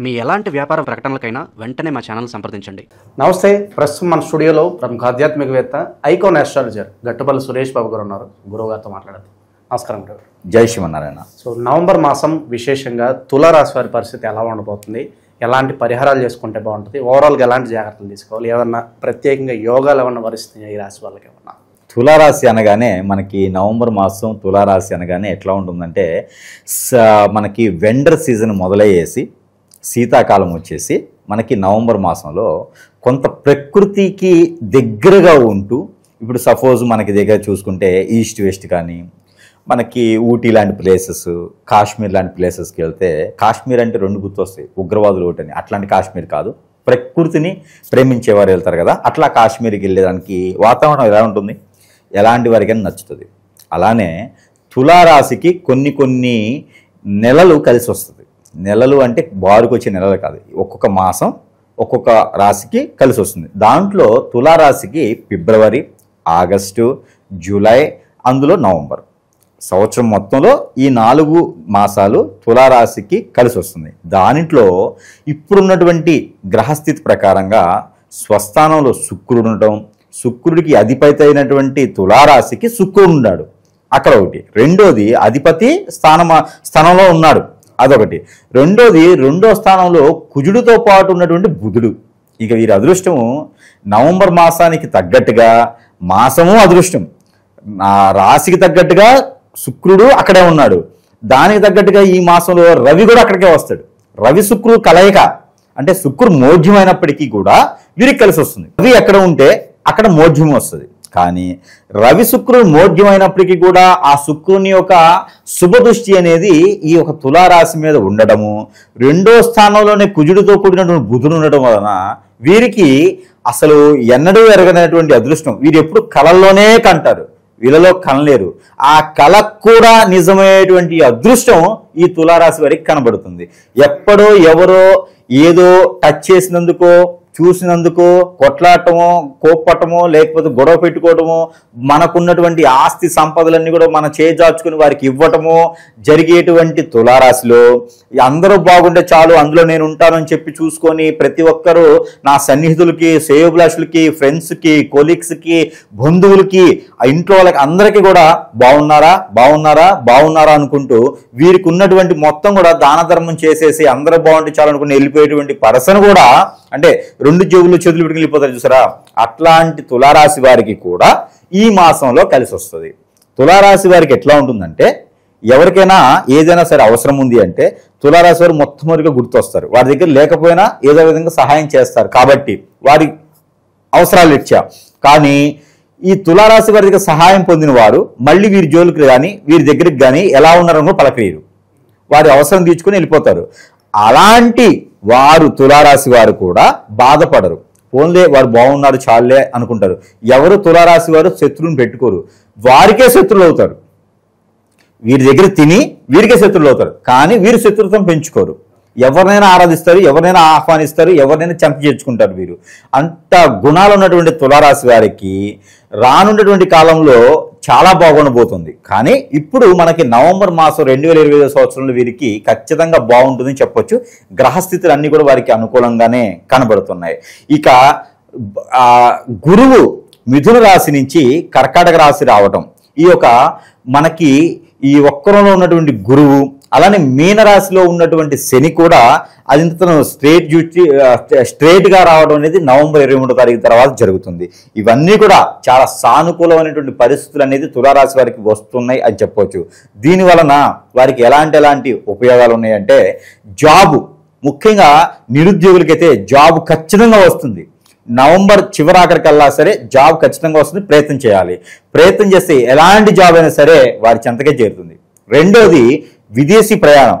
మీ ఎలాంటి వ్యాపార ప్రకటనలకైనా వెంటనే మా ఛానల్ సంప్రదించండి. నమస్తే. ప్రస్తుతం మన స్టూడియోలో ప్రముఖ ఆధ్యాత్మికవేత్త ఐకాన్ ఆస్ట్రాలజర్ గట్టుపల్లి సురేష్ బాబు గారు ఉన్నారు. గురువుగారితో మాట్లాడదు. నమస్కారం గురువు. జై శ్రీమన్నారాయణ. సో నవంబర్ మాసం విశేషంగా తులారాశి వారి పరిస్థితి ఎలా ఉండబోతుంది, ఎలాంటి పరిహారాలు చేసుకుంటే బాగుంటుంది, ఓవరాల్గా ఎలాంటి జాగ్రత్తలు తీసుకోవాలి, ఏమన్నా ప్రత్యేకంగా యోగాలు ఏమన్నా వరిస్తున్నాయి ఈ రాశి వాళ్ళకి ఏమన్నా? తులారాశి అనగానే మనకి నవంబర్ మాసం తులారాశి అనగానే ఎట్లా ఉంటుందంటే మనకి వెండర్ సీజన్ మొదలయ్యేసి శీతాకాలం వచ్చేసి మనకి నవంబర్ మాసంలో కొంత ప్రకృతికి దగ్గరగా ఉంటూ, ఇప్పుడు సపోజ్ మనకి దగ్గర చూసుకుంటే ఈస్ట్ వెస్ట్ కానీ మనకి ఊటీ లాంటి ప్లేసెస్, కాశ్మీర్ లాంటి ప్లేసెస్కి వెళ్తే, కాశ్మీర్ అంటే రెండు గుర్తొస్తాయి, ఉగ్రవాదులు ఒకటని. అట్లాంటి కాశ్మీర్ కాదు, ప్రకృతిని ప్రేమించేవారు వెళ్తారు కదా, అట్లా కాశ్మీర్కి వెళ్ళేదానికి వాతావరణం ఎలా ఉంటుంది, ఎలాంటి వారికైనా నచ్చుతుంది. అలానే తులారాశికి కొన్ని నెలలు కలిసి వస్తుంది. నెలలు అంటే బారుకు వచ్చే నెలలు కాదు, ఒక్కొక్క మాసం ఒక్కొక్క రాశికి కలిసి వస్తుంది. దాంట్లో తులారాశికి ఫిబ్రవరి, ఆగస్టు, జూలై, అందులో నవంబర్, సంవత్సరం మొత్తంలో ఈ 4 మాసాలు తులారాశికి కలిసి వస్తుంది. దానిట్లో ఇప్పుడున్నటువంటి గ్రహస్థితి ప్రకారంగా స్వస్థానంలో శుక్రుడు ఉండటం, శుక్రుడికి అధిపతి అయినటువంటి తులారాశికి శుక్రుడు ఉన్నాడు అక్కడ ఒకటి. రెండోది అధిపతి స్థానంలో ఉన్నాడు, అదొకటి. రెండోది రెండో స్థానంలో కుజుడితో పాటు ఉన్నటువంటి బుధుడు. ఇక వీరి అదృష్టము నవంబర్ మాసానికి తగ్గట్టుగా మాసము అదృష్టం, ఆ రాశికి తగ్గట్టుగా శుక్రుడు అక్కడే ఉన్నాడు, దానికి తగ్గట్టుగా ఈ మాసంలో రవి కూడా అక్కడికే వస్తాడు. రవి శుక్రుడు కలయిక అంటే శుక్రుడు మోఢ్యమైనప్పటికీ కూడా వీరికి కలిసి వస్తుంది. రవి ఎక్కడ ఉంటే అక్కడ మోఢ్యం వస్తుంది. కానీ రవి శుక్రుడు మోఢ్యమైనప్పటికీ కూడా ఆ శుక్రుని యొక్క శుభదృష్టి అనేది ఈ యొక్క తులారాశి మీద ఉండడము, రెండో స్థానంలోనే కుజుడితో కూడినటువంటి బుధుడు ఉండడం వలన వీరికి అసలు ఎన్నడూ ఎరగనటువంటి అదృష్టం. వీరు ఎప్పుడు కళల్లోనే కంటారు, వీళ్ళలో కనలేరు. ఆ కళకు కూడా నిజమైనటువంటి అదృష్టం ఈ తులారాశి వారికి కనబడుతుంది. ఎప్పుడో ఎవరో ఏదో టచ్ చేసినందుకో, చూసినందుకో కొట్లాడటమో, కోప్పటమో, లేకపోతే గొడవ పెట్టుకోవటమో, మనకున్నటువంటి ఆస్తి సంపదలన్నీ కూడా మన చేజార్చుకుని వారికి ఇవ్వటమో జరిగేటువంటి తులారాశిలో అందరూ బాగుంటే చాలు, అందులో నేను ఉంటానని చెప్పి చూసుకొని ప్రతి ఒక్కరూ నా సన్నిహితులకి, శ్రేయోభిలాషులకి, ఫ్రెండ్స్కి, కొలీగ్స్కి, బంధువులకి, ఇంట్లో వాళ్ళకి అందరికీ కూడా బాగున్నారా బాగున్నారా బాగున్నారా అనుకుంటూ వీరికి ఉన్నటువంటి మొత్తం కూడా దాన ధర్మం చేసేసి అందరూ బాగుంటే చాలు అనుకుని వెళ్ళిపోయేటువంటి పర్సన్ కూడా, అంటే 2 జేబులు చేతులు పెట్టుకుని వెళ్ళిపోతారు చూసారా, అట్లాంటి తులారాశి వారికి కూడా ఈ మాసంలో కలిసి వస్తుంది. తులారాశి వారికి ఎట్లా ఉంటుందంటే, ఎవరికైనా ఏదైనా సరే అవసరం ఉంది అంటే తులారాశి వారు మొట్టమొదటిగా గుర్తొస్తారు. వారి దగ్గర లేకపోయినా ఏదో విధంగా సహాయం చేస్తారు కాబట్టి వారి అవసరాలు ఇచ్చా. కానీ ఈ తులారాశి వారి దగ్గర సహాయం పొందిన వారు మళ్ళీ వీరి జోలికి కానీ వీరి దగ్గరికి కానీ ఎలా ఉన్నారో పలకరీరు, వారి అవసరం తీర్చుకొని వెళ్ళిపోతారు. అలాంటి వారు తులారాశి వారు కూడా బాధపడరు, ఓన్లీ వారు బాగున్నారు చాలే అనుకుంటారు. ఎవరు తులారాశి వారు శత్రువుని పెట్టుకోరు, వారికే శత్రువులు అవుతారు. వీరి దగ్గర తిని వీరికే శత్రువులు అవుతారు, కానీ వీరు శత్రుత్వం పెంచుకోరు. ఎవరినైనా ఆరాధిస్తారు, ఎవరినైనా ఆహ్వానిస్తారు, ఎవరినైనా చంపి చేర్చుకుంటారు. వీరు అంత గుణాలు ఉన్నటువంటి తులారాశి వారికి రానున్నటువంటి కాలంలో చాలా బాగుండబోతుంది. కానీ ఇప్పుడు మనకి నవంబర్ మాసం 2025 సంవత్సరంలో వీరికి ఖచ్చితంగా బాగుంటుందని చెప్పొచ్చు. గ్రహస్థితులు అన్నీ కూడా వారికి అనుకూలంగానే కనబడుతున్నాయి. ఇక గురువు మిథున రాశి నుంచి కర్కాటక రాశి రావటం, ఈ యొక్క మనకి ఈ వక్రంలో ఉన్నటువంటి గురువు, అలానే మీనరాశిలో ఉన్నటువంటి శని కూడా అది స్ట్రేట్గా రావడం అనేది నవంబర్ 23వ తారీఖు తర్వాత జరుగుతుంది. ఇవన్నీ కూడా చాలా సానుకూలమైనటువంటి పరిస్థితులు అనేది తులారాశి వారికి వస్తున్నాయి అని చెప్పవచ్చు. దీని వలన వారికి ఎలాంటి ఉపయోగాలు ఉన్నాయంటే, జాబు, ముఖ్యంగా నిరుద్యోగులకైతే జాబు ఖచ్చితంగా వస్తుంది. నవంబర్ చివరాఖరికల్లా సరే జాబ్ ఖచ్చితంగా వస్తుంది. ప్రయత్నం చేయాలి, ప్రయత్నం చేస్తే ఎలాంటి జాబ్ అయినా సరే వారి చెంతకే చేరుతుంది. రెండోది విదేశీ ప్రయాణం,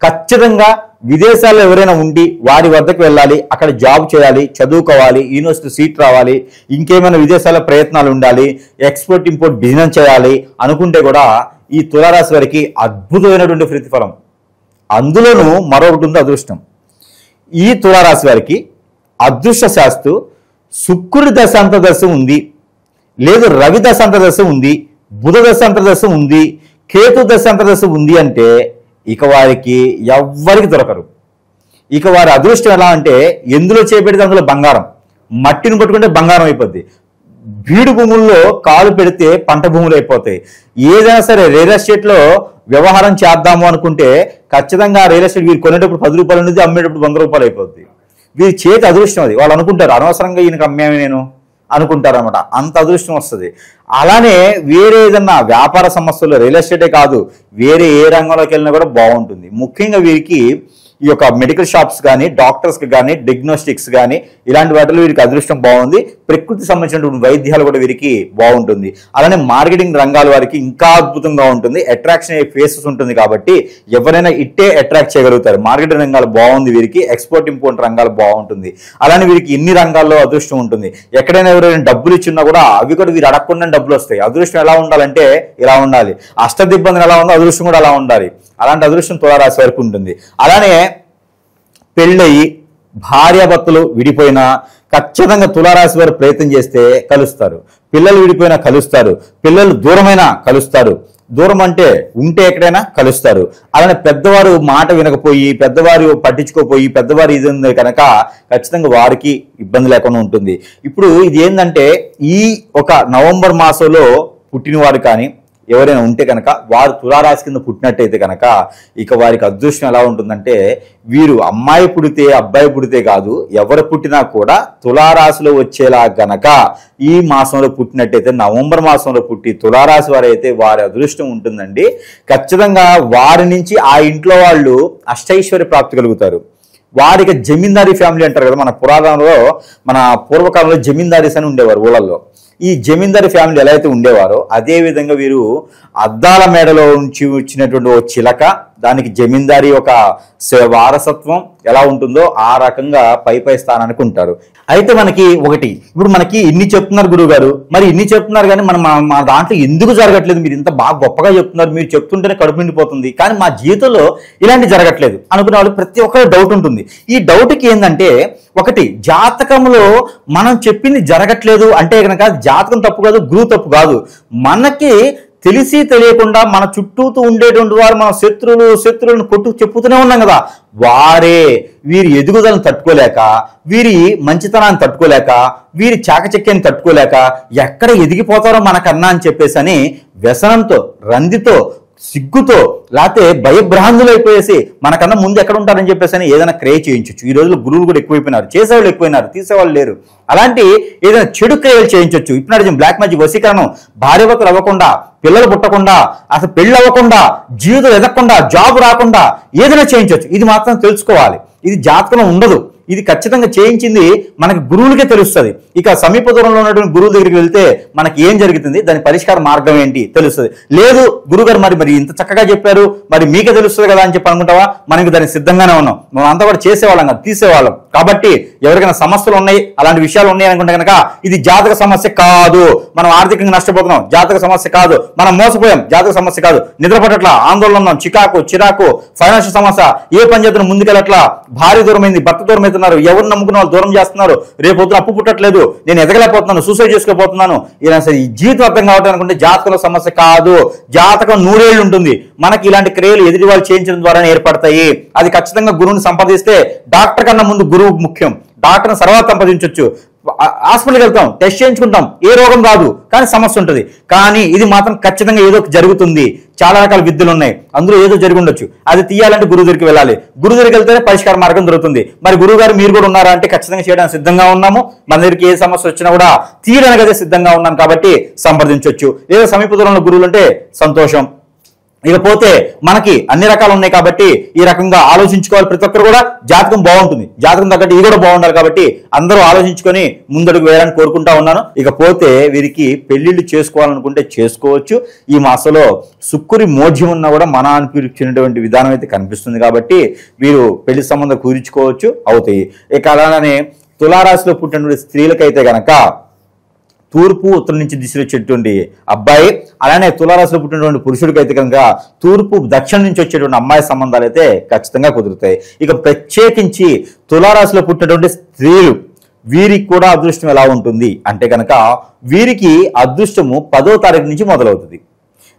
ఖచ్చితంగా విదేశాల్లో ఎవరైనా ఉండి వారి వద్దకు వెళ్ళాలి, అక్కడ జాబ్ చేయాలి, చదువుకోవాలి, యూనివర్సిటీ సీట్ రావాలి, ఇంకేమైనా విదేశాల ప్రయత్నాలు ఉండాలి, ఎక్స్పోర్ట్ ఇంపోర్ట్ బిజినెస్ చేయాలి అనుకుంటే కూడా ఈ తులారాశి వారికి అద్భుతమైనటువంటి ప్రతిఫలం. అందులోనూ మరొకటి ఉంది, అదృష్టం. ఈ తులారాశి వారికి అదృష్ట శాస్తు శుక్రుడి దశాంతదశ ఉంది, లేదు రవి దశాంతదశ ఉంది, బుధ దశాంతదశ ఉంది, కేతు దశాంతదశ ఉంది అంటే ఇక వారికి ఎవ్వరికి దొరకరు. ఇక వారి అదృష్టం ఎలా అంటే ఎందులో చేపెడితే అందులో బంగారం, మట్టిని పట్టుకుంటే బంగారం అయిపోద్ది. బీడు భూముల్లో కాలు పెడితే పంట భూములు అయిపోతాయి. ఏదైనా సరే రియల్ ఎస్టేట్లో వ్యవహారం చేద్దాము అనుకుంటే ఖచ్చితంగా రియల్ ఎస్టేట్ వీరు కొనేటప్పుడు 10 రూపాయలు ఉండేది, అమ్మేటప్పుడు 100 రూపాయలు అయిపోద్ది. వీరి చేతి అదృష్టం అది. వాళ్ళు అనుకుంటారు అనవసరంగా ఈయనకు అమ్మామే నేను అనుకుంటారు అనమాట, అంత అదృష్టం వస్తుంది. అలానే వేరే ఏదన్నా వ్యాపార సంస్థల్లో రియల్ ఎస్టేటే కాదు వేరే ఏ రంగంలోకి వెళ్ళినా కూడా బాగుంటుంది. ముఖ్యంగా వీరికి ఈ యొక్క మెడికల్ షాప్స్ కానీ డాక్టర్స్కి కానీ డిగ్నోస్టిక్స్ కానీ ఇలాంటి వాటిలో వీరికి అదృష్టం బాగుంది. ప్రకృతి సంబంధించినటువంటి వైద్యాలు కూడా వీరికి బాగుంటుంది. అలానే మార్కెటింగ్ రంగాల వారికి ఇంకా అద్భుతంగా ఉంటుంది. అట్రాక్షన్ అయ్యే ఫేసెస్ ఉంటుంది కాబట్టి ఎవరైనా ఇట్టే అట్రాక్ట్ చేయగలుగుతారు. మార్కెటింగ్ రంగాలు బాగుంది వీరికి, ఎక్స్పోర్ట్ ఇంపోర్ట్ రంగాలు బాగుంటుంది. అలానే వీరికి ఇన్ని రంగాల్లో అదృష్టం ఉంటుంది. ఎక్కడైనా ఎవరైనా డబ్బులు ఇచ్చినా కూడా అవి కూడా వీరు అడగకుండా డబ్బులు వస్తాయి. అదృష్టం ఎలా ఉండాలంటే ఇలా ఉండాలి, అష్టదిబ్బందులు ఎలా ఉందో అదృష్టం కూడా అలా ఉండాలి. అలాంటి అదృష్టం తులారాశి వరకు ఉంటుంది. అలానే పెళ్ళయి భార్యాభర్తలు విడిపోయినా ఖచ్చితంగా తులారాశి వారు ప్రయత్నం చేస్తే కలుస్తారు. పిల్లలు విడిపోయినా కలుస్తారు, పిల్లలు దూరమైనా కలుస్తారు. దూరం అంటే ఉంటే ఎక్కడైనా కలుస్తారు. అలానే పెద్దవారు మాట వినకపోయి, పెద్దవారు పట్టించుకోపోయి, పెద్దవారు ఇది ఉంది కనుక ఖచ్చితంగా వారికి ఇబ్బంది లేకుండా ఉంటుంది. ఇప్పుడు ఇది ఏంటంటే ఈ ఒక నవంబర్ మాసంలో పుట్టినవారు కానీ ఎవరైనా ఉంటే కనుక వారు తులారాశి కింద పుట్టినట్టయితే కనుక ఇక వారికి అదృష్టం ఎలా ఉంటుందంటే వీరు అమ్మాయి పుడితే అబ్బాయి పుడితే కాదు ఎవరు పుట్టినా కూడా తులారాశిలో వచ్చేలా గనక ఈ మాసంలో పుట్టినట్టయితే నవంబర్ మాసంలో పుట్టి తులారాశి వారైతే వారి అదృష్టం ఉంటుందండి. ఖచ్చితంగా వారి నుంచి ఆ ఇంట్లో వాళ్ళు అష్టైశ్వర్య ప్రాప్తి కలుగుతారు. వారికి జమీందారీ ఫ్యామిలీ అంటారు కదా, మన పురాతనంలో మన పూర్వకాలంలో జమీందారీస్ అని ఉండేవారు ఊళ్ళల్లో. ఈ జమీందారీ ఫ్యామిలీ ఎలా అయితే ఉండేవారో అదే విధంగా వీరు అద్దాల మేడలో నుంచి వచ్చినటువంటి ఓ చిలక, దానికి జమీందారీ ఒక వారసత్వం ఎలా ఉంటుందో ఆ రకంగా పై స్థానానికి ఉంటారు. అయితే మనకి ఒకటి ఇప్పుడు మనకి ఇన్ని చెప్తున్నారు గురువు గారు, మరి ఇన్ని చెప్తున్నారు కానీ మా దాంట్లో ఎందుకు జరగట్లేదు? మీరు ఇంత బాగా గొప్పగా చెప్తున్నారు, మీరు చెప్తుంటేనే కడుపు నిండిపోతుంది, కానీ మా జీవితంలో ఇలాంటి జరగట్లేదు అనుకునే వాళ్ళు ప్రతి ఒక్కరు డౌట్ ఉంటుంది. ఈ డౌట్కి ఏంటంటే ఒకటి జాతకంలో మనం చెప్పింది జరగట్లేదు అంటే కనుక జాతకం తప్పు కాదు, గురువు తప్పు కాదు. మనకి తెలిసి తెలియకుండా మన చుట్టూతో ఉండేటువంటి వారు మన శత్రువులను చెప్పుతూనే ఉన్నాం కదా, వారే వీరి ఎదుగుదలను తట్టుకోలేక, వీరి మంచితనాన్ని తట్టుకోలేక, వీరి చాకచక్యాన్ని తట్టుకోలేక ఎక్కడ ఎదిగిపోతారో మనకన్నా అని చెప్పేసి అని వ్యసనంతో, రందితో, సిగ్గుతో, లేకపోతే భయభ్రాంతులు అయిపోయేసి మనకన్నా ముందు ఎక్కడ ఉంటారని చెప్పేసి అని ఏదైనా క్రియ చేయించవచ్చు. ఈ రోజుల్లో గురువులు కూడా ఎక్కువైపోయినారు, చేసేవాళ్ళు ఎక్కువైనారు, తీసేవాళ్ళు లేరు. అలాంటి ఏదైనా చెడు క్రియలు చేయించవచ్చు. ఇప్పుడు అడిగిన బ్లాక్ మ్యాజిక్, వశీకరణం, భార్యభర్తలు అవ్వకుండా, పిల్లలు పుట్టకుండా, అసలు పెళ్ళి అవ్వకుండా, జీవితం ఎదగకుండా, జాబ్ రాకుండా ఏదైనా చేయించవచ్చు. ఇది మాత్రం తెలుసుకోవాలి. ఇది జాతకంలో ఉండదు. ఇది ఖచ్చితంగా చేయించింది మనకి గురువులకే తెలుస్తుంది. ఇక సమీప దూరంలో ఉన్నటువంటి గురువు దగ్గరికి వెళ్తే మనకి ఏం జరుగుతుంది, దాని పరిష్కార మార్గం ఏంటి తెలుస్తుంది. లేదు గురుగారు మరి ఇంత చక్కగా చెప్పారు, మరి మీకే తెలుస్తుంది కదా అని చెప్పి అనుకుంటావా? మనకి దానికి సిద్ధంగానే ఉన్నాం. మనం అంతా కూడా చేసేవాళ్ళం కదా, తీసేవాళ్ళం. కాబట్టి ఎవరికైనా సమస్యలు ఉన్నాయి, అలాంటి విషయాలు ఉన్నాయి అనుకుంటే కనుక ఇది జాతక సమస్య కాదు. మనం ఆర్థికంగా నష్టపోతున్నాం, జాతక సమస్య కాదు. మనం మోసపోయాం, జాతక సమస్య కాదు. నిద్రపట్ల ఆందోళన ఉన్నాం, చిరాకు, ఫైనాన్షియల్ సమస్య, ఏ పని చేతున్న ముందుకెళ్ళట్లా, భార్య దూరమైంది, భర్త దూరం అవుతున్నారు, ఎవరు నమ్ముకున్న వాళ్ళు దూరం చేస్తున్నారు, రేపు పొద్దున అప్పు పుట్టట్లేదు, నేను ఎదగలేకపోతున్నాను, సూసైడ్ చేసుకోపోతున్నాను, ఇలా సరే ఈ జీవితం అర్థం కావటం అనుకుంటే జాతకంలో సమస్య కాదు. జాతకం 100 ఏళ్ళు ఉంటుంది. మనకి ఇలాంటి క్రియలు ఎదుటి వాళ్ళు చేయించడం ద్వారా ఏర్పడతాయి. అది ఖచ్చితంగా గురువుని సంపాదిస్తే డాక్టర్ కన్నా ముందు గురువు ముఖ్యం. డాక్టర్ని తర్వాత సంపాదించవచ్చు. హాస్పిటల్కి వెళ్తాం, టెస్ట్ చేయించుకుంటాం, ఏ రోగం రాదు, కానీ సమస్య ఉంటుంది. కానీ ఇది మాత్రం ఖచ్చితంగా ఏదో జరుగుతుంది. చాలా రకాల విద్యలు ఉన్నాయి, అందులో ఏదో జరిగి ఉండొచ్చు. అది తీయాలంటే గురువు దగ్గరికి వెళ్ళాలి. గురువు దగ్గరికి వెళ్తేనే పరిష్కార మార్గం దొరుకుతుంది. మరి గురువు గారు మీరు కూడా ఉన్నారా అంటే ఖచ్చితంగా చేయడానికి సిద్ధంగా ఉన్నాము. మన దగ్గరికి ఏ సమస్య వచ్చినా కూడా తీయడానికి అదే సిద్ధంగా ఉన్నాం కాబట్టి సంప్రదించవచ్చు. లేదా సమీప దూరంలో గురువులు అంటే సంతోషం. ఇకపోతే మనకి అన్ని రకాలు ఉన్నాయి కాబట్టి ఈ రకంగా ఆలోచించుకోవాలి. ప్రతి ఒక్కరు కూడా జాతకం బాగుంటుంది, జాతకం తగ్గట్టు ఇది కూడా బాగుండాలి. కాబట్టి అందరూ ఆలోచించుకొని ముందడుగు వేయాలని కోరుకుంటా ఉన్నాను. ఇకపోతే వీరికి పెళ్లిళ్ళు చేసుకోవాలనుకుంటే చేసుకోవచ్చు. ఈ మాసంలో శుక్రుడి మోఢ్యం ఉన్నా కూడా మన అనిపించినటువంటి విధానం అయితే కనిపిస్తుంది కాబట్టి వీరు పెళ్లి సంబంధం కుదుర్చుకోవచ్చు, అవుతాయి. ఇక అలానే తులారాశిలో పుట్టినటువంటి స్త్రీలకైతే గనక తూర్పు ఉత్తరం నుంచి దిశలో వచ్చేటువంటి అబ్బాయి, అలానే తులారాశిలో పుట్టినటువంటి పురుషుడికి అయితే కనుక తూర్పు దక్షిణం నుంచి వచ్చేటువంటి అమ్మాయి సంబంధాలు అయితే ఖచ్చితంగా కుదురుతాయి. ఇక ప్రత్యేకించి తులారాశిలో పుట్టినటువంటి స్త్రీలు వీరికి కూడా అదృష్టం ఎలా ఉంటుంది అంటే కనుక వీరికి అదృష్టము 10వ తారీఖు నుంచి మొదలవుతుంది.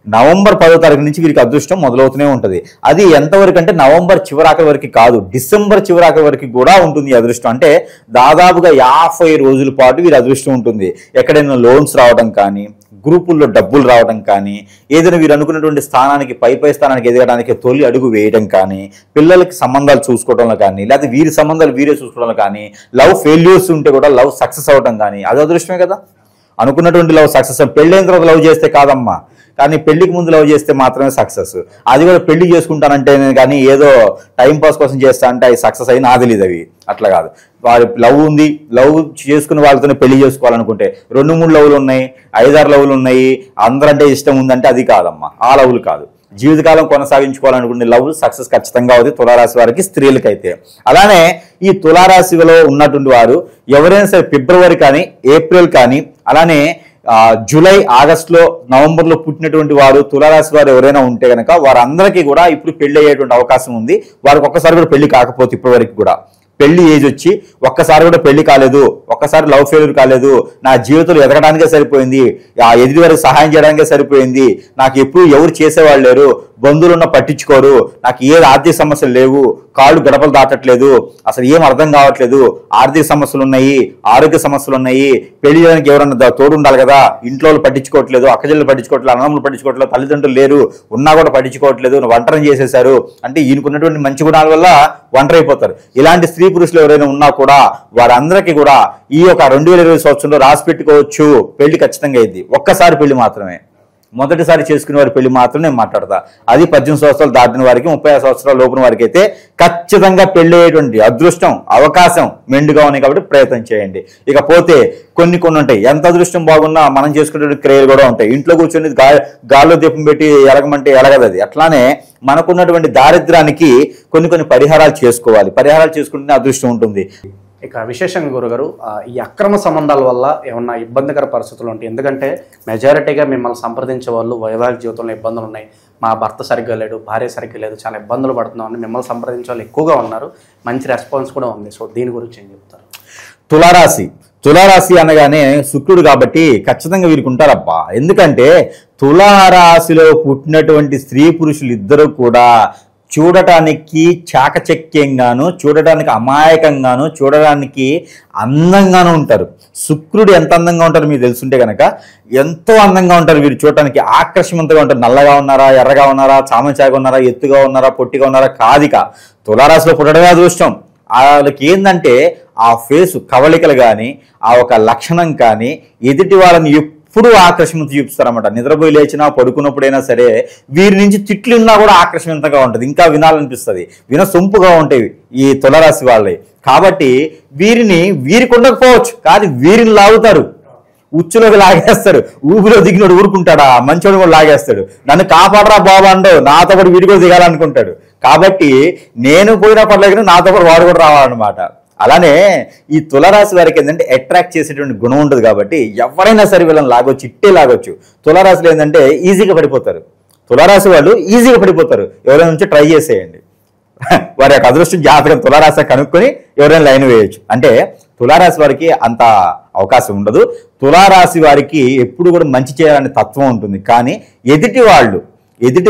నవంబర్ 10వ తారీఖు నుంచి వీరికి అదృష్టం మొదలవుతూనే ఉంటుంది. అది ఎంతవరకు అంటే నవంబర్ చివరాఖరి వరకు కాదు, డిసెంబర్ చివరాఖరి వరకు కూడా ఉంటుంది ఈ అదృష్టం. అంటే దాదాపుగా 50 రోజుల పాటు వీరి అదృష్టం ఉంటుంది. ఎక్కడైనా లోన్స్ రావడం కానీ, గ్రూపుల్లో డబ్బులు రావడం కానీ, ఏదైనా వీరు అనుకున్నటువంటి స్థానానికి పై స్థానానికి ఎదగడానికి తొలి అడుగు వేయడం కానీ, పిల్లలకి సంబంధాలు చూసుకోవడంలో కానీ, లేకపోతే వీరి సంబంధాలు వీరే చూసుకోవడంలో కానీ, లవ్ ఫెయిల్యూర్స్ ఉంటే కూడా లవ్ సక్సెస్ అవడం కానీ, అది అదృష్టమే కదా. అనుకున్నటువంటి లవ్ సక్సెస్. పెళ్ళైన తర్వాత లవ్ చేస్తే కాదమ్మా, కానీ పెళ్లికి ముందు లవ్ చేస్తే మాత్రమే సక్సెస్. అది కూడా పెళ్లి చేసుకుంటానంటే కానీ ఏదో టైంపాస్ కోసం చేస్తా అంటే అది సక్సెస్ అయి నాకు తెలియదు. అవి అట్లా కాదు. వారి లవ్ ఉంది, లవ్ చేసుకున్న వాళ్ళతోనే పెళ్లి చేసుకోవాలనుకుంటే 2-3 లవ్లు ఉన్నాయి, 5-6 లవ్లు ఉన్నాయి, అందరంటే ఇష్టం ఉందంటే అది కాదమ్మా, ఆ లవ్లు కాదు. జీవితకాలం కొనసాగించుకోవాలనుకునే లవ్ సక్సెస్ ఖచ్చితంగా అవుతుంది తులారాశి వారికి, స్త్రీలకైతే. అలానే ఈ తులారాశిలో ఉన్నటువంటి వారు ఎవరైనా సరే ఫిబ్రవరి కానీ, ఏప్రిల్ కానీ, అలానే జూలై, ఆగస్టులో, నవంబర్లో పుట్టినటువంటి వారు తులారాశి వారు ఎవరైనా ఉంటే కనుక వారందరికీ కూడా ఇప్పుడు పెళ్లి అయ్యేటువంటి అవకాశం ఉంది. వారికి ఒక్కసారి కూడా పెళ్లి కాకపోతే ఇప్పటి కూడా పెళ్లి ఏజ్ వచ్చి ఒక్కసారి కూడా పెళ్లి కాలేదు, ఒక్కసారి లవ్ ఫెయిల్యూర్ కాలేదు, నా జీవితంలో ఎదగడానికే సరిపోయింది, ఆ ఎదుటి వారికి సహాయం చేయడానికే సరిపోయింది, నాకు ఎప్పుడు ఎవరు చేసేవాళ్ళు లేరు, బంధువులున్న పట్టించుకోరు, నాకు ఏ ఆర్థిక సమస్యలు లేవు, కాళ్ళు గడపలు దాటట్లేదు, అసలు ఏం అర్థం కావట్లేదు, ఆర్థిక సమస్యలు ఉన్నాయి, ఆరోగ్య సమస్యలు ఉన్నాయి, పెళ్లి చేయడానికి ఎవరన్నా తోడు ఉండాలి కదా, ఇంట్లో పట్టించుకోవట్లేదు, అక్కచెల్లెలు పట్టించుకోవట్లేదు, అన్నదమ్ములు పట్టించుకోవట్లేదు, తల్లిదండ్రులు లేరు, ఉన్నా కూడా పట్టించుకోవట్లేదు, ఒంటరిని చేసేశారు అంటే ఈయనకున్నటువంటి మంచి గుణాల వల్ల ఒంటరి అయిపోతారు. ఇలాంటి స్త్రీ పురుషులు ఎవరైనా ఉన్నా కూడా వారందరికీ కూడా ఈ యొక్క 2020 సంవత్సరంలో రాసి పెట్టుకోవచ్చు, పెళ్లి ఖచ్చితంగా అయింది. ఒక్కసారి పెళ్లి మాత్రమే, మొదటిసారి చేసుకునే వారి పెళ్లి మాత్రం నేను మాట్లాడతా. అది 18 సంవత్సరాలు దాటిన వారికి, 30 సంవత్సరాల లోపున వారికి అయితే ఖచ్చితంగా పెళ్లి అయ్యేటువంటి అదృష్టం, అవకాశం మెండుగా ఉన్నాయి కాబట్టి ప్రయత్నం చేయండి. ఇకపోతే కొన్ని ఉంటాయి, ఎంత అదృష్టం బాగున్నా మనం చేసుకునే క్రియలు కూడా ఉంటాయి. ఇంట్లో కూర్చొని గాల్లో దీపం పెట్టి ఎలగమంటే ఎలగదు అది. అట్లానే మనకున్నటువంటి దారిద్ర్యానికి కొన్ని పరిహారాలు చేసుకోవాలి. పరిహారాలు చేసుకుంటేనే అదృష్టం ఉంటుంది. ఇక విశేషంగా గురుగారు, ఈ అక్రమ సంబంధాల వల్ల ఏమన్నా ఇబ్బందికర పరిస్థితులు ఉంటాయి? ఎందుకంటే మెజారిటీగా మిమ్మల్ని సంప్రదించే వాళ్ళు వైవాహిక జీవితంలో ఇబ్బందులు ఉన్నాయి, మా భర్త సరిగ్గా లేడు, భార్య సరిగ్గా లేదు, చాలా ఇబ్బందులు పడుతున్నామని మిమ్మల్ని సంప్రదించే వాళ్ళు ఎక్కువగా ఉన్నారు. మంచి రెస్పాన్స్ కూడా ఉంది. సో దీని గురించి ఏం చెప్తారు? తులారాశి అనగానే శుక్రుడు కాబట్టి ఖచ్చితంగా వీరికి ఉంటారబ్బా. ఎందుకంటే తులారాశిలో పుట్టినటువంటి స్త్రీ పురుషులు ఇద్దరు కూడా చూడటానికి చాకచక్యంగాను, చూడటానికి అమాయకంగాను, చూడడానికి అందంగాను ఉంటారు. శుక్రుడు ఎంత అందంగా ఉంటారు మీకు తెలుసుంటే కనుక, ఎంతో అందంగా ఉంటారు వీరు, చూడటానికి ఆకర్షవంతంగా ఉంటారు. నల్లగా ఉన్నారా, ఎర్రగా ఉన్నారా, చామచాగా ఉన్నారా, ఎత్తుగా ఉన్నారా, పొట్టిగా ఉన్నారా కాదిక. తులారాశిలో పుట్టడమే అదృష్టం. వాళ్ళకి ఏంటంటే ఆ ఫేసు కవళికలు కానీ, ఆ ఒక లక్షణం కానీ ఎదుటి వాళ్ళని ఎప్పుడు ఆకర్షణ చూపిస్తారన్నమాట. నిద్రపోయి లేచినా, పడుకున్నప్పుడైనా సరే వీరి నుంచి తిట్లు ఉన్నా కూడా ఆకర్షణీయంగా ఉంటుంది, ఇంకా వినాలనిపిస్తుంది, వినసొంపుగా ఉంటాయి ఈ తులారాశి వాళ్ళే. కాబట్టి వీరికి ఉండకపోవచ్చు, కానీ వీరిని లాగుతారు, ఉచ్చులోకి లాగేస్తాడు. ఊపిలో దిగినోడు ఊరుకుంటాడా, మంచోడు కూడా లాగేస్తాడు. నన్ను కాపాడరా బాబా అండో, నాతో పాటు వీడి కూడా దిగాలనుకుంటాడు. కాబట్టి నేను పోయినా పర్లేదు, నాతో పాటు వాడు కూడా రావాలన్నమాట. అలానే ఈ తులారాశి వారికి ఏంటంటే అట్రాక్ట్ చేసేటువంటి గుణం ఉంటుంది కాబట్టి ఎవరైనా సరే వీళ్ళని లాగొచ్చు, ఇట్టే లాగొచ్చు. తులారాశిలో ఏంటంటే ఈజీగా పడిపోతారు. తులారాశి వాళ్ళు ఈజీగా పడిపోతారు. ఎవరైనా నుంచి ట్రై చేసేయండి, వారి యొక్క అదృష్టం జాతకం తులారాశి కనుక్కొని ఎవరైనా లైన్ వేయచ్చు. అంటే తులారాశి వారికి అంత అవకాశం ఉండదు. తులారాశి వారికి ఎప్పుడు కూడా మంచి చేయాలనే తత్వం ఉంటుంది. కానీ ఎదుటి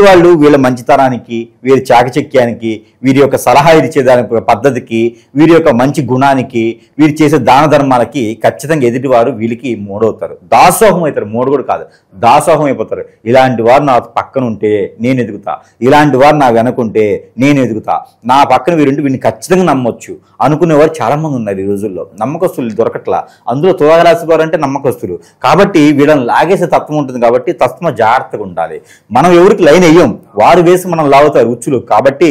వాళ్ళు వీళ్ళ మంచితనానికి, వీరి చాకచక్యానికి, వీరి యొక్క సలహా ఇచ్చేదాని పద్ధతికి, వీరి యొక్క మంచి గుణానికి, వీరు చేసే దాన ధర్మాలకి ఖచ్చితంగా ఎదుటివారు వీళ్ళకి మూడవుతారు, దాసోహం అవుతారు. మూడు కూడా కాదు, దాసోహం అయిపోతారు. ఇలాంటి వారు నా పక్కన ఉంటే నేను ఎదుగుతా, ఇలాంటి వారు నా వెనకుంటే నేను ఎదుగుతా, నా పక్కన వీరుంటే వీరిని ఖచ్చితంగా నమ్మొచ్చు అనుకునేవారు చాలా మంది ఉన్నారు ఈ రోజుల్లో. నమ్మకస్తులు దొరకట్లా. అందులో తులారాశి వారు అంటే నమ్మకస్తులు కాబట్టి వీళ్ళని లాగేసే తత్వం ఉంటుంది. కాబట్టి తత్వం జాగ్రత్తగా ఉండాలి. మనం ఎవరికి లైన్ అయ్యాం, వారు వేసి మనం లాగుతారు ఉచ్చులు. కాబట్టి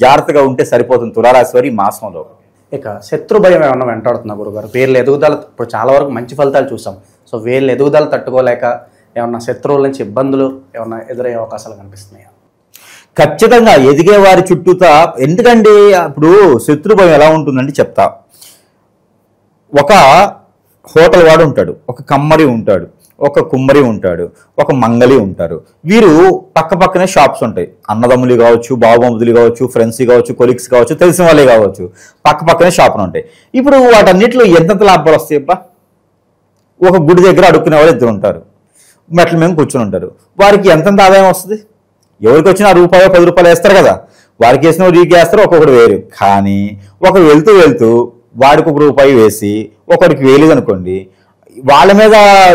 జాగ్రత్తగా ఉంటే సరిపోతుంది తులారాశి వారి మాసంలో. ఇక శత్రు భయం ఏమన్నా వెంటాడుతున్నా గురుగారు? వీళ్ళ ఎదుగుదల ఇప్పుడు చాలా వరకు మంచి ఫలితాలు చూసాం. సో వీళ్ళ ఎదుగుదల తట్టుకోలేక ఏమన్నా శత్రువుల నుంచి ఇబ్బందులు ఏమన్నా ఎదురయ్యే అవకాశాలు కనిపిస్తున్నాయా? ఖచ్చితంగా ఎదిగే వారి చుట్టూతా. ఎందుకంటే ఇప్పుడు శత్రు భయం ఎలా ఉంటుందంటే చెప్తా. ఒక హోటల్ వాడు ఉంటాడు, ఒక కమ్మరి ఉంటాడు, ఒక కుమ్మరి ఉంటాడు, ఒక మంగలి ఉంటారు. వీరు పక్క పక్కనే షాప్స్ ఉంటాయి. అన్నదమ్ములు కావచ్చు, బావబంధువులు కావచ్చు, ఫ్రెండ్స్ కావచ్చు, కొలీగ్స్ కావచ్చు, తెలిసిన వాళ్ళే కావచ్చు, పక్క పక్కనే షాపులు ఉంటాయి. ఇప్పుడు వాటన్నిటిలో ఎంతెంత లాభాలు వస్తాయి అబ్బా? ఒక గుడి దగ్గర అడుక్కునే వాళ్ళు ఇద్దరు ఉంటారు, మెట్ల మీద కూర్చొని ఉంటారు. వారికి ఎంతెంత ఆదాయం వస్తుంది? ఎవరికి వచ్చినా రూపాయో 10 రూపాయలు వేస్తారు కదా, వారికి వేసిన రీకి వేస్తారు, ఒక్కొక్కటి వేరు. కానీ ఒకరు వెళ్తూ వెళ్తూ వాడికి 1 రూపాయి వేసి ఒకరికి వేయలేదు అనుకోండి, వాళ్ళ మీద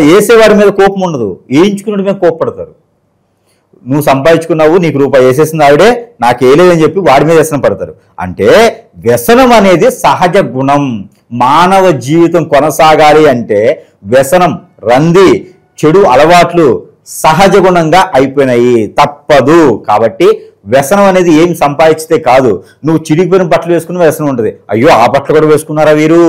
వేసేవాడి మీద కోపం ఉండదు, వేయించుకున్న మీద కోపపడతారు. నువ్వు సంపాదించుకున్నావు, నీకు రూపాయి వేసేసింది ఆవిడే, నాకు వేయలేదని చెప్పి వాడి మీద వ్యసనం పడతారు. అంటే వ్యసనం అనేది సహజ గుణం. మానవ జీవితం కొనసాగాలి అంటే వ్యసనం, రంది, చెడు అలవాట్లు సహజ గుణంగా అయిపోయినాయి, తప్పదు. కాబట్టి వ్యసనం అనేది ఏం సంపాదించితే కాదు. నువ్వు చిరిగిపోయిన బట్టలు వేసుకున్న వ్యసనం ఉంటుంది. అయ్యో ఆ బట్టలు కూడా వేసుకున్నారా వీరు,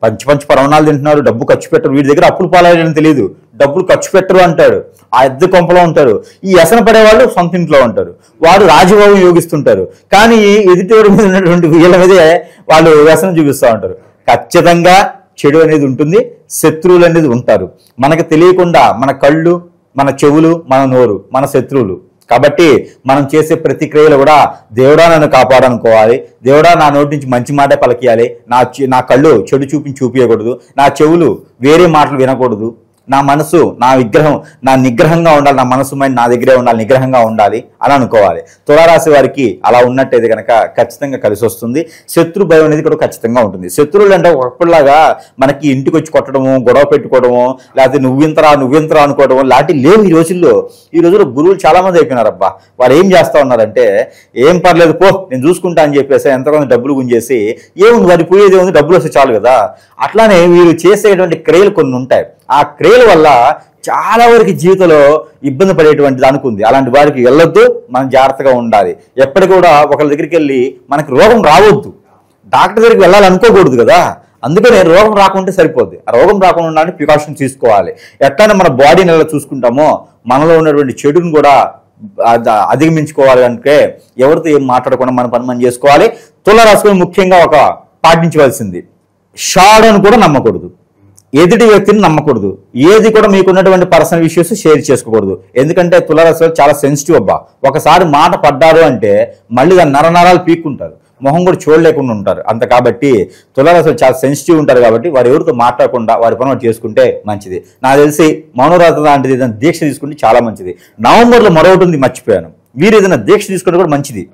పంచి పరవణాలు తింటున్నారు, డబ్బు ఖర్చు పెట్టరు, వీడి దగ్గర అప్పులు పాలని తెలియదు, డబ్బులు ఖర్చు పెట్టరు అంటాడు, ఆ ఎద్దు కొంపలో ఉంటారు. ఈ వ్యసన పడేవాళ్ళు సొంత ఇంట్లో ఉంటారు, వాడు రాజభోగం యోగిస్తుంటారు. కానీ ఎదుటివారి మీద ఉన్నటువంటి వీళ్ళ మీదే వాళ్ళు వ్యసనం చూపిస్తూ ఉంటారు. ఖచ్చితంగా చెడు అనేది ఉంటుంది, శత్రువులు అనేది ఉంటారు. మనకు తెలియకుండా మన కళ్ళు, మన చెవులు, మన నోరు మన శత్రువులు. కాబట్టి మనం చేసే ప్రతి క్రియలు కూడా దేవుడా నన్ను కాపాడనుకోవాలి, దేవుడా నా నోటి నుంచి మంచి మాటే పలికియాలి, నా కళ్ళు చెడు చూపించకూడదు, నా చెవులు వేరే మాటలు వినకూడదు, నా మనసు నా విగ్రహం నా నిగ్రహంగా ఉండాలి, నా మనసు మైండ్ నా దగ్గరే ఉండాలి, నిగ్రహంగా ఉండాలి అని అనుకోవాలి. తులారాశి వారికి అలా ఉన్నట్టయితే కనుక ఖచ్చితంగా కలిసి వస్తుంది. శత్రు భయం అనేది కూడా ఖచ్చితంగా ఉంటుంది. శత్రువులు అంటే ఒకప్పుడులాగా మనకి ఇంటికి వచ్చి కొట్టడము, గొడవ పెట్టుకోవడము, లేకపోతే నువ్వింతరా అనుకోవడము లాంటి లేవు ఈ రోజుల్లో. ఈ రోజుల్లో గురువులు చాలా మంది అయిపోయినారబ్బా. వారు ఏం చేస్తా ఉన్నారంటే, ఏం పర్లేదు పో నేను చూసుకుంటా అని చెప్పేసి ఎంతమంది డబ్బులు గుంజేసి, ఏముంది వారి పోయేది ఉంది, డబ్బులు వస్తే చాలు కదా. అట్లానే వీరు చేసేటువంటి క్రియలు కొన్ని ఉంటాయి. ఆ క్రియల వల్ల చాలా వరకు జీవితంలో ఇబ్బంది పడేటువంటిది అనుకుంది. అలాంటి వారికి వెళ్ళొద్దు, మనం జాగ్రత్తగా ఉండాలి. ఎప్పటికి కూడా ఒకరి దగ్గరికి వెళ్ళి మనకి రోగం రావద్దు, డాక్టర్ దగ్గరికి వెళ్ళాలనుకోకూడదు కదా. అందుకనే రోగం రాకుంటే సరిపోద్ది. ఆ రోగం రాకుండా ఉండాలని ప్రికాషన్ తీసుకోవాలి. ఎట్లయినా మన బాడీని ఎలా చూసుకుంటామో మనలో ఉన్నటువంటి చెడుని కూడా అధిగమించుకోవాలి. అంటే ఎవరితో ఏం మాట్లాడకుండా మన పని మనం చేసుకోవాలి. తులారాశి ముఖ్యంగా ఒక పాటించవలసింది, షాడోని కూడా నమ్మకూడదు, ఎదుటి వ్యక్తిని నమ్మకూడదు, ఏది కూడా మీకున్నటువంటి పర్సనల్ ఇష్యూస్ షేర్ చేసుకోకూడదు. ఎందుకంటే తులారాశి చాలా సెన్సిటివ్ అబ్బా. ఒకసారి మాట పడ్డారు అంటే మళ్ళీ దాని నరాలు పీక్కుంటారు, మొహం కూడా చూడలేకుండా ఉంటారు. అంత కాబట్టి తులారాశి చాలా సెన్సిటివ్ ఉంటారు. కాబట్టి వారు ఎవరితో మాట్లాడకుండా వారి పని వారు చేసుకుంటే మంచిది. నాకు తెలిసి మౌనవ్రతం లాంటిది ఏదైనా దీక్ష తీసుకుంటే చాలా మంచిది. నవంబర్లో మరొకటి ఉంది, మర్చిపోయాను. వీరు ఏదైనా దీక్ష తీసుకుంటే కూడా మంచిది.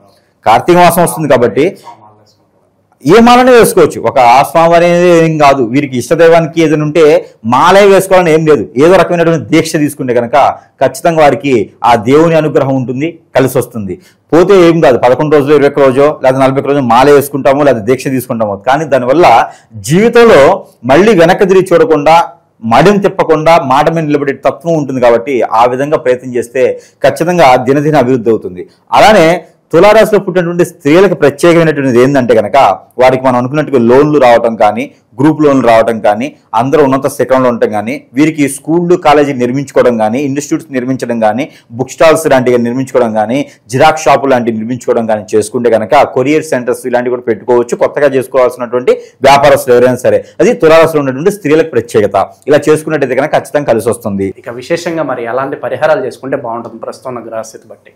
కార్తీక మాసం వస్తుంది కాబట్టి ఏ మాలనే వేసుకోవచ్చు. ఒక ఆస్వామి అనేది ఏం కాదు, వీరికి ఇష్టదైవానికి ఏదైనా ఉంటే మాలే వేసుకోవాలని ఏం లేదు. ఏదో రకమైనటువంటి దీక్ష తీసుకుంటే కనుక ఖచ్చితంగా వారికి ఆ దేవుని అనుగ్రహం ఉంటుంది, కలిసి వస్తుంది. పోతే ఏం కాదు, 11 రోజులు 21 రోజు లేదా 41 రోజు మాల వేసుకుంటామో లేదా దీక్ష తీసుకుంటామో, కానీ దానివల్ల జీవితంలో మళ్ళీ వెనక్కి తిరిగి చూడకుండా, మడిని తిప్పకుండా మాట మీద నిలబడే తత్వం ఉంటుంది. కాబట్టి ఆ విధంగా ప్రయత్నం చేస్తే ఖచ్చితంగా దినదిన అభివృద్ధి అవుతుంది. అలానే తులారాశిలో పుట్టినటువంటి స్త్రీలకు ప్రత్యేకమైనటువంటిది ఏంటంటే కనుక వారికి మనం అనుకున్నట్టుగా లోన్లు రావటం కానీ, గ్రూప్ లోన్లు రావడం కానీ, అందరూ ఉన్నత స్థితిలో ఉండటం కానీ, వీరికి స్కూళ్ళు కాలేజీ నిర్మించుకోవడం కానీ, ఇన్స్టిట్యూట్స్ నిర్మించడం కానీ, బుక్ స్టాల్స్ లాంటివి నిర్మించుకోవడం కానీ, జిరాక్స్ షాపు లాంటివి నిర్మించుకోవడం కానీ చేసుకుంటే కనుక కొరియర్ సెంటర్స్ ఇలాంటివి కూడా పెట్టుకోవచ్చు. కొత్తగా చేసుకోవాల్సినటువంటి వ్యాపారస్తులు ఎవరైనా సరే, అది తులారాశిలో ఉన్నటువంటి స్త్రీలకు ప్రత్యేకత. ఇలా చేసుకున్నట్టయితే కనుక ఖచ్చితంగా కలిసి వస్తుంది. ఇక విశేషంగా మరి ఎలాంటి పరిహారాలు చేసుకుంటే బాగుంటుంది ప్రస్తుతం ఉన్న గ్రహస్థితి బట్టి?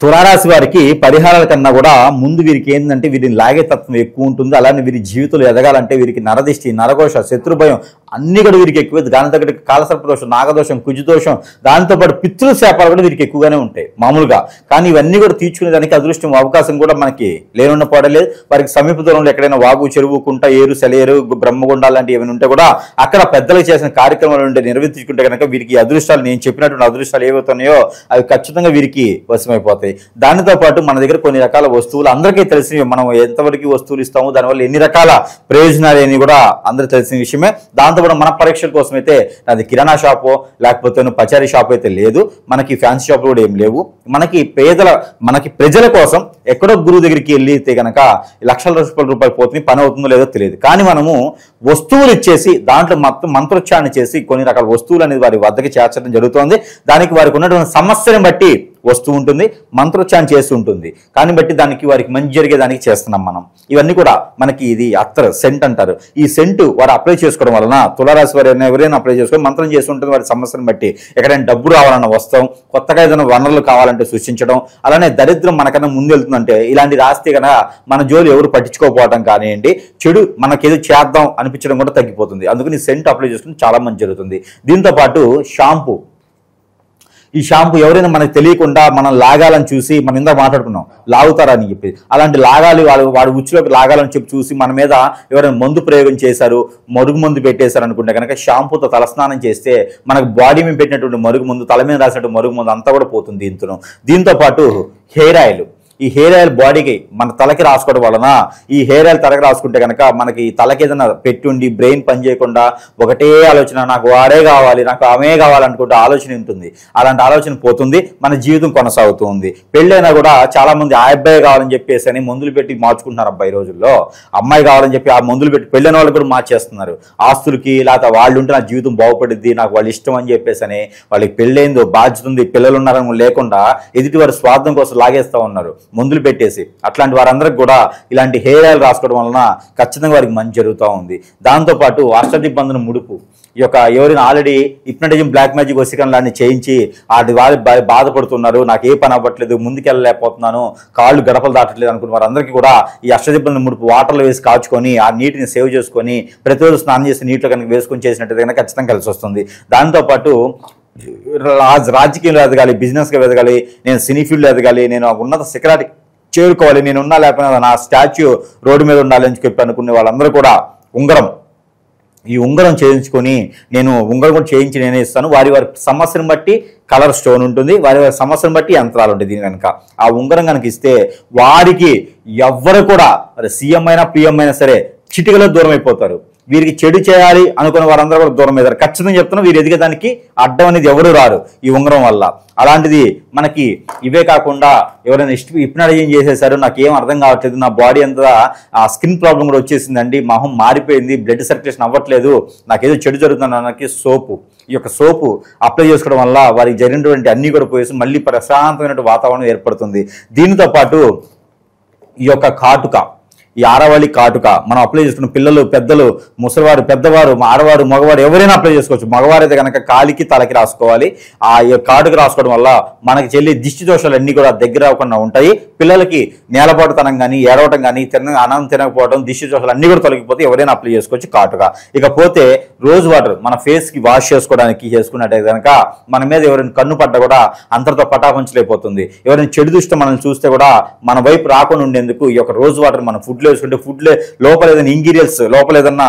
తులారాశి వారికి పరిహారాల కన్నా కూడా ముందు వీరికి ఏంటంటే వీరిని లాగే తత్వం ఎక్కువ ఉంటుంది. అలానే వీరి జీవితంలో ఎదగాలంటే వీరికి నరదిష్టి, నరఘోష, శత్రుభయం అన్ని కూడా వీరికి ఎక్కువ. దాని దగ్గర కాలసర్పదోషం, నాగదోషం, కుజుదోషం, దాంతోపాటు పితృశాపాలు కూడా వీరికి ఎక్కువగానే ఉంటాయి మామూలుగా. కానీ ఇవన్నీ కూడా తీర్చుకునేదానికి అదృష్టం, అవకాశం కూడా మనకి లేనున్న పడలేదు. వారికి సమీప దూరంలో ఎక్కడైనా వాగు, చెరువు, కుంట, ఏరు, సెలయేరు, బ్రహ్మగుండాలు లాంటివి ఏమైనా ఉంటే కూడా అక్కడ పెద్దలు చేసిన కార్యక్రమాలు ఉంటే నిర్వర్తించుకుంటే కనుక వీరికి అదృష్టాలు, నేను చెప్పినటువంటి అదృష్టాలు ఏవవుతున్నాయో అవి ఖచ్చితంగా వీరికి వశమైపోతాయి. దానితో పాటు మన దగ్గర కొన్ని రకాల వస్తువులు అందరికీ తెలిసినవి, మనం ఎంతవరకు వస్తువులు ఇస్తామో దానివల్ల ఎన్ని రకాల ప్రయోజనాలు అని కూడా అందరూ తెలిసిన విషయమే. దాంతోపాటు మన పరీక్షల కోసం అయితే అది కిరాణా షాపో లేకపోతే పచారీ షాప్ అయితే లేదు, మనకి ఫ్యాన్సీ షాపులు కూడా ఏం లేవు. మనకి ప్రజల కోసం ఎక్కడో గురువు దగ్గరికి వెళ్ళితే కనుక లక్షల రూపాయలు పోతుంది, పని అవుతుందో లేదో తెలియదు. కానీ మనము వస్తువులు ఇచ్చేసి దాంట్లో మొత్తం మంత్రోచ్చారణ చేసి కొన్ని రకాల వస్తువులు అనేది వారి వద్దకి చేర్చడం జరుగుతుంది. దానికి వారికి ఉన్నటువంటి సమస్యను బట్టి వస్తువు ఉంటుంది, మంత్రోచ్చారణ చేస్తూ ఉంటుంది. కానీ బట్టి దానికి వారికి మంచి జరిగేదానికి చేస్తున్నాం మనం. ఇవన్నీ కూడా మనకి ఇది అత్తర్ సెంట్ అంటారు. ఈ సెంటు వారు అప్లై చేసుకోవడం వలన తులారాశి వారు ఎవరైనా అప్లై చేసుకొని మంత్రం చేస్తుంటుంది. వారి సమస్యను బట్టి ఎక్కడైనా డబ్బు రావాలన్న వస్తాం, కొత్తగా ఏదైనా వనరులు కావాలంటే సృష్టించడం, అలానే దరిద్రం మనకన్నా ముందు వెళ్తుందంటే ఇలాంటి రాస్తే కనుక మన జోలు ఎవరు పట్టించుకోకపోవడం కానివ్వండి, చెడు మనకేదో చేద్దాం అనిపించడం కూడా తగ్గిపోతుంది. అందుకని సెంట్ అప్లై చేసుకుని చాలా మంచి జరుగుతుంది. దీంతో పాటు ఈ షాంపూ ఎవరైనా మనకు తెలియకుండా మనం లాగాలని చూసి మనం ఇందాక మాట్లాడుకున్నాం లాగుతారని చెప్పి, అలాంటి లాగాలి వాడి ఉచ్చులోకి లాగాలని చెప్పి చూసి మన మీద ఎవరైనా మందు ప్రయోగం చేశారు, మరుగు మందు పెట్టేశారు అనుకుంటే కనుక షాంపూతో తలస్నానం చేస్తే మనకు బాడీ మీద పెట్టినటువంటి మరుగు మందు, తల మీద రాసినటువంటి మరుగు మందు అంతా కూడా పోతుంది. దీంతో పాటు హెయిర్ ఆయిల్, ఈ హెయిర్ ఆయిల్ బాడీకి మన తలకి రాసుకోవడం వలన, ఈ హెయిర్ ఆయిల్ తలకి రాసుకుంటే కనుక మనకి తలకి ఏదైనా పెట్టుండి బ్రెయిన్ పని చేయకుండా ఒకటే ఆలోచన, నాకు వాడే కావాలి, నాకు ఆమె కావాలనుకుంటే ఆలోచన ఉంటుంది. అలాంటి ఆలోచన పోతుంది, మన జీవితం కొనసాగుతుంది. పెళ్ళైనా కూడా చాలా మంది ఆ అబ్బాయి కావాలని చెప్పేసి అని మందులు పెట్టి మార్చుకుంటున్నారు. అబ్బాయి రోజుల్లో అమ్మాయి కావాలని చెప్పి ఆ మందులు పెట్టి పెళ్ళైన వాళ్ళు కూడా మార్చేస్తున్నారు. ఆస్తులకి లేకపోతే వాళ్ళు ఉంటే నా జీవితం బాగుపడుద్ది, నాకు వాళ్ళు ఇష్టం అని చెప్పేసి అని వాళ్ళకి పెళ్ళైందో బాధ్యత ఉంది, పిల్లలు ఉన్నారని లేకుండా ఎదుటి వారి స్వార్థం కోసం లాగేస్తూ ఉన్నారు మందులు పెట్టేసి. అట్లాంటి వారందరికి కూడా ఇలాంటి హెయిర్ ఆయిల్ రాసుకోవడం వలన ఖచ్చితంగా వారికి మంచి జరుగుతూ ఉంది. దాంతోపాటు అష్టదిబ్బందుల ముడుపు, ఈ యొక్క ఎవరైనా ఆల్రెడీ హిప్నటిజం, బ్లాక్ మ్యాజిక్, వశీకరణ లాంటివి చేయించి వారి బాధపడుతున్నారు, నాకు ఏ పని అవ్వట్లేదు, ముందుకెళ్ళలేకపోతున్నాను, కాళ్ళు గడపలు దాటట్లేదు అనుకున్న వారందరికీ కూడా ఈ అష్టదిబ్బందుల ముడుపు వాటర్లో వేసి కాచుకొని ఆ నీటిని సేవ్ చేసుకొని ప్రతిరోజు స్నానం చేసి నీటిలో కనుక వేసుకొని చేసినట్టయితే కనుక ఖచ్చితంగా కలిసి వస్తుంది. దాంతోపాటు రాజకీయంలో ఎదగాలి, బిజినెస్గా ఎదగాలి, నేను సినీ ఫీల్డ్లో ఎదగాలి, నేను ఉన్నత శిఖరానికి చేరుకోవాలి, నేను ఉన్నా లేకపోయినా నా స్టాచ్యూ రోడ్డు మీద ఉండాలి అని చెప్పి అనుకునే వాళ్ళందరూ కూడా ఈ ఉంగరం చేయించుకొని, నేను ఉంగరం కూడా చేయించి నేనే ఇస్తాను. వారి సమస్యను బట్టి కలర్ స్టోన్ ఉంటుంది, వారి సమస్యను బట్టి యంత్రాలు ఉంటాయి. దీని కనుక ఆ ఉంగరం కనుక ఇస్తే వారికి ఎవ్వరు కూడా సీఎం అయినా పిఎం అయినా సరే చిటికలో దూరం అయిపోతారు. వీరికి చెడు చేయాలి అనుకున్న వారందరూ కూడా దూరం అవుతారు. ఖచ్చితంగా చెప్తున్నా, వీరు ఎదిగేదానికి అడ్డం అనేది ఎవరు రారు ఈ ఉంగరం వల్ల. అలాంటిది మనకి ఇవే కాకుండా ఎవరైనా హిప్నటైజింగ్ చేసేసారు, నాకు ఏం అర్థం కావట్లేదు, నా బాడీ అంతా ఆ స్కిన్ ప్రాబ్లం కూడా వచ్చేసిందండి, మొహం మారిపోయింది, బ్లడ్ సర్క్యులేషన్ అవ్వట్లేదు, నాకేదో చెడు జరుగుతుంది అన్నకి సోపు, ఈ యొక్క సోపు అప్లై చేసుకోవడం వల్ల వారికి జరిగినటువంటి అన్ని కూడా పోయేసి మళ్ళీ ప్రశాంతమైన వాతావరణం ఏర్పడుతుంది. దీనితో పాటు ఈ యొక్క కాటుక, ఈ ఆరవళి కాటుక మనం అప్లై చేసుకున్న పిల్లలు, పెద్దలు, ముసలివారు, పెద్దవారు, ఆడవారు, మగవారు ఎవరైనా అప్లై చేసుకోవచ్చు. మగవారైతే కనుక కాలికి తలకి రాసుకోవాలి. ఆ కాటుక రాసుకోవడం వల్ల మనకి చెల్లి దిష్టి దోషాలు అన్నీ కూడా దగ్గర అవ్వకుండా ఉంటాయి. పిల్లలకి నేలపాటుతనం కానీ, ఏడవటం కానీ, అన్నం తినకపోవడం, దిష్టి దోషాలు అన్నీ కూడా తొలగిపోతే ఎవరైనా అప్లై చేసుకోవచ్చు కాటుక. ఇకపోతే రోజ్ వాటర్ మన ఫేస్కి వాష్ చేసుకోవడానికి చేసుకున్నట్టయితే కనుక మన మీద ఎవరైనా కన్ను పడ్డా కూడా అంతటితో పటాపంచలేకపోతుంది. ఎవరైనా చెడు దృష్టి మనల్ని చూస్తే కూడా మన వైపు రాకుండా ఉండేందుకు ఈ యొక్క రోజ్ వాటర్ మన ఫుడ్ వేసుకుంటే, ఫుడ్ లోపల ఏదైనా ఇంగ్రీడియంట్స్, లోపల ఏదన్నా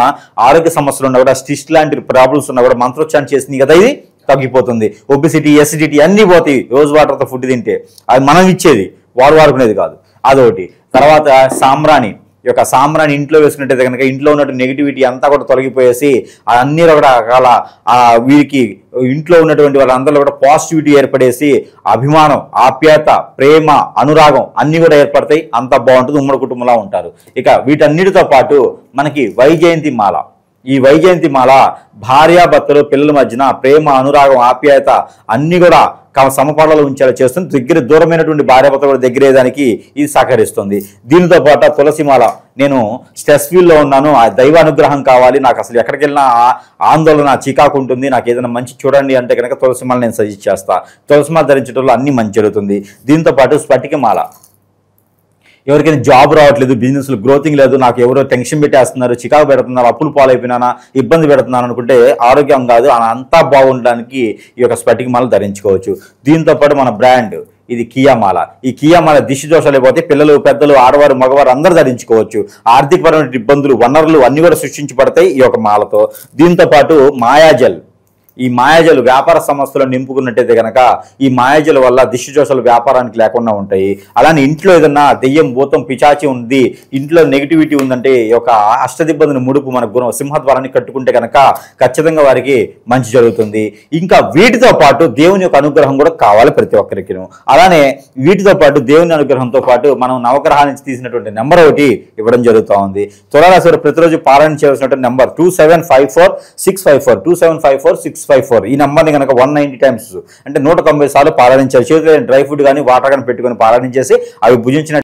ఆరోగ్య సమస్యలు ఉన్నా కూడా, స్టిచ్ లాంటి ప్రాబ్లమ్స్ ఉన్నా కూడా మంత్రోచ్చారణ చేసింది కదా, ఇది తగ్గిపోతుంది. ఒబిసిటీ, ఎసిడిటీ అన్నీ పోతాయి రోజ్ వాటర్తో ఫుడ్ తింటే. అది మనం ఇచ్చేది, వారు వాడుకునేది కాదు. అదొకటి. తర్వాత సాంబ్రాణి, ఈ యొక్క సాంబ్రాన్ని ఇంట్లో వేసుకున్నట్టయితే కనుక ఇంట్లో ఉన్నటువంటి నెగిటివిటీ అంతా కూడా తొలగిపోయేసి అన్ని రకాల వీరికి ఇంట్లో ఉన్నటువంటి వాళ్ళందరిలో కూడా పాజిటివిటీ ఏర్పడేసి అభిమానం, ఆప్యాయత, ప్రేమ, అనురాగం అన్ని కూడా ఏర్పడతాయి. అంత బాగుంటుంది, ఉమ్మడి కుటుంబంలో ఉంటారు. ఇక వీటన్నిటితో పాటు మనకి వైజయంతి మాల, ఈ వైజయంతి మాల భార్యాభర్తలు, పిల్లల మధ్యన ప్రేమ, అనురాగం, ఆప్యాయత అన్ని కూడా సమపాలలో ఉంచేలా చేస్తుంది. దూరమైనటువంటి భార్యాభర్తలు కూడా దగ్గరేదానికి ఇది సహకరిస్తుంది. దీనితో పాటు తులసిమాల, నేను స్ట్రెస్ ఫీల్లో ఉన్నాను, ఆ దైవ అనుగ్రహం కావాలి, నాకు అసలు ఎక్కడికి వెళ్ళినా ఆందోళన, చికాకు ఉంటుంది, నాకు ఏదైనా మంచి చూడండి అంటే కనుక తులసిమాల నేను సజెస్ట్ చేస్తా. తులసిమాల ధరించడంలో అన్ని మంచి జరుగుతుంది. దీంతో పాటు స్ఫటికమాల, ఎవరికైనా జాబ్ రావట్లేదు, బిజినెస్లో గ్రోతింగ్ లేదు, నాకు ఎవరో టెన్షన్ పెట్టేస్తున్నారు, చికాకు పెడుతున్నారు, అప్పులు పాలైపోయినా, ఇబ్బంది పెడుతున్నాను అనుకుంటే ఆరోగ్యం కాదు, అంతా బాగుండడానికి ఈ యొక్క స్ఫటికమాల ధరించుకోవచ్చు. దీంతో పాటు మన బ్రాండ్ ఇది కియామాల. ఈ కియామాల దిష్టి దోషాలు అయిపోతే పిల్లలు, పెద్దలు, ఆడవారు, మగవారు అందరూ ధరించుకోవచ్చు. ఆర్థికపరమైన ఇబ్బందులు, వనరులు అన్ని కూడా సృష్టించబడతాయి ఈ యొక్క మాలతో. దీంతో పాటు మాయాజల్, ఈ మాయాజలు వ్యాపార సంస్థలో నింపుకున్నట్టయితే కనుక ఈ మాయాజల వల్ల దిష్టి దోషాలు వ్యాపారానికి లేకుండా ఉంటాయి. అలానే ఇంట్లో ఏదన్నా దెయ్యం, భూతం, పిచాచి ఉంది, ఇంట్లో నెగిటివిటీ ఉందంటే ఈ యొక్క అష్టదిబ్బందుల ముడుపు మన సింహద్వారాన్ని కట్టుకుంటే కనుక ఖచ్చితంగా వారికి మంచి జరుగుతుంది. ఇంకా వీటితో పాటు దేవుని యొక్క అనుగ్రహం కూడా కావాలి ప్రతి ఒక్కరికి. అలానే వీటితో పాటు దేవుని అనుగ్రహంతో పాటు మనం నవగ్రహాల నుంచి తీసినటువంటి నెంబర్ ఒకటి ఇవ్వడం జరుగుతూ ఉంది. తులారాశి వారు ప్రతిరోజు పారాయణ చేయవలసినటువంటి నెంబర్ 2754-654 2754-654. ఈ నెంబర్ని కనుక 190 టైమ్స్ అంటే 190 సార్లు పారాయణించారు. చేతిలో డ్రై ఫ్రూట్ కానీ వాటర్ కానీ పెట్టుకొని పారాయణ చేసి అవి భుజించిన